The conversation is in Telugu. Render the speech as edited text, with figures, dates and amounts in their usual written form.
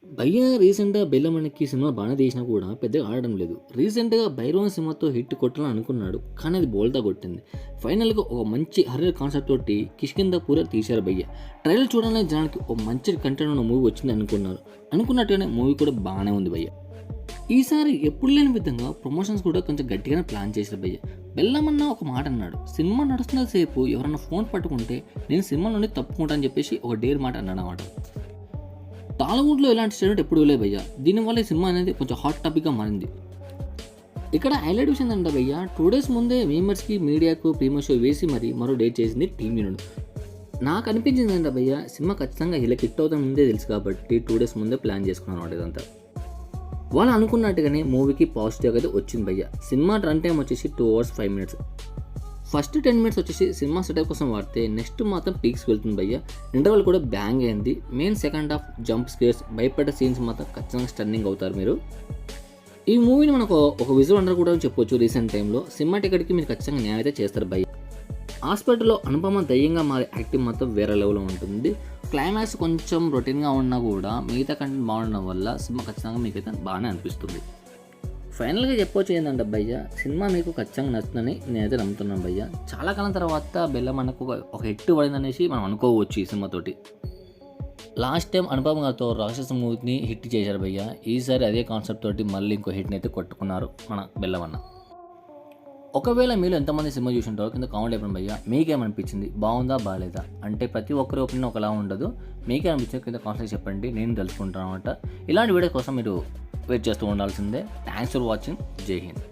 భయ్యా రీసెంట్‌గా 'బెల్లమణికి' సినిమా బానే తీసినా కూడా పెద్దగా ఆడడం లేదు. రీసెంట్‌గా 'భైరవన్' సినిమాతో హిట్ కొట్టాలని అనుకున్నాడు. కానీ అది బోల్తా కొట్టింది. ఫైనల్‌గా ఒక మంచి హారర్ కాన్సెప్ట్ తోటి 'కిష్కింధపుర' తీశారు భయ్యా. ట్రైలర్ చూడగానే జనానికి ఒక మంచి కంటెంట్ ఉన్న మూవీ వచ్చింది అనుకున్నారు. అనుకున్నట్టుగానే మూవీ కూడా బానే ఉంది భయ్యా. ఈసారి ఎప్పుడు లేని విధంగా ప్రమోషన్స్ కూడా కొంచెం గట్టిగానే ప్లాన్ చేశారు భయ్య. బెల్లమన్న ఒక మాట అన్నాడు, సినిమా నడుస్తున్న సేపు ఎవరన్నా ఫోన్ పట్టుకుంటే నేను సినిమా నుండి తప్పుకుంటా అని చెప్పేసి ఒక డేర్ మాట అన్నాడు అన్నమాట. టాలీవుడ్లో ఇలాంటి స్టేట్ ఎప్పుడు లేదు భయ్య. దీనివల్ల ఈ సినిమా అనేది కొంచెం హాట్ టాపిక్గా మారింది. ఇక్కడ హైలైట్ విషయం ఏంటంటే భయ్య, 2 days ముందే మేమర్స్కి మీడియాకు ప్రీమియర్ షో వేసి మరి మరో డేట్ చేసింది టీమ్ యూనిట్. నాకు అనిపించింది ఏంటంటే భయ్య, సినిమా ఖచ్చితంగా ఇలా హిట్ అవుతాం ముందే తెలుసు కాబట్టి 2 days ముందే ప్లాన్ చేసుకున్నాను అనమాట ఇదంతా. వాళ్ళు అనుకున్నట్టుగానే మూవీకి పాజిటివ్ అయితే వచ్చింది భయ్య. సినిమా రన్ టైం వచ్చేసి 2 hours 5 minutes. ఫస్ట్ 10 minutes వచ్చేసి సినిమా సెటప్ కోసం వాడితే నెక్స్ట్ మాత్రం పీక్స్ వెళ్తుంది భయ్య. ఇంటర్వల్ కూడా బ్యాంగ్ అయింది. Main second half jump scares, భయపడ్డ సీన్స్ మాత్రం ఖచ్చితంగా స్టన్నింగ్ అవుతారు మీరు. ఈ మూవీని మనకు ఒక విజువల్ అండర్ కూడా చెప్పొచ్చు. రీసెంట్ టైంలో సినిమా టికెట్కి మీరు ఖచ్చితంగా న్యాయం అయితే చేస్తారు భయ్య. హాస్పిటల్లో అనుపమ దయ్యంగా మారే యాక్టింగ్ మాత్రం వేరే లెవెల్లో ఉంటుంది. క్లైమాక్స్ కొంచెం రొటీన్గా ఉన్నా కూడా మిగతా కంటెంట్ బాగుండడం వల్ల సినిమా ఖచ్చితంగా మీకైతే బాగానే అనిపిస్తుంది. ఫైనల్గా చెప్పొచ్చు ఏంటంటే భయ్య, సినిమా మీకు ఖచ్చితంగా నచ్చుతుందని నేనైతే నమ్ముతున్నాను భయ్య. చాలా కాలం తర్వాత బెల్లం మనకు ఒక హిట్ పడిందనేసి మనం అనుకోవచ్చు ఈ సినిమాతోటి. లాస్ట్ టైం అనుపమ గారితో రాక్షస మూవీని హిట్ చేశారు భయ్య. ఈసారి అదే కాన్సెప్ట్ తోటి మళ్ళీ ఇంకో హిట్ని అయితే కొట్టుకున్నారు మన బెల్లమన్న. ఒకవేళ మీరు ఎంతమంది సినిమా చూసి ఉంటారో కింద కామెంట్ అయిపోయింది భయ్య. మీకేమనిపించింది, బాగుందా బాగాలేదా అంటే ప్రతి ఒక్కరి ఒపీనియన్ ఒకలా ఉండదు. మీకేమనిపించింది కింద కామెంట్స్ చెప్పండి, నేను తెలుసుకుంటాను అనమాట. ఇలాంటి వీడియో కోసం మీరు వెయిట్ చేస్తూ ఉండాల్సిందే. Thanks for watching. జై హింద్.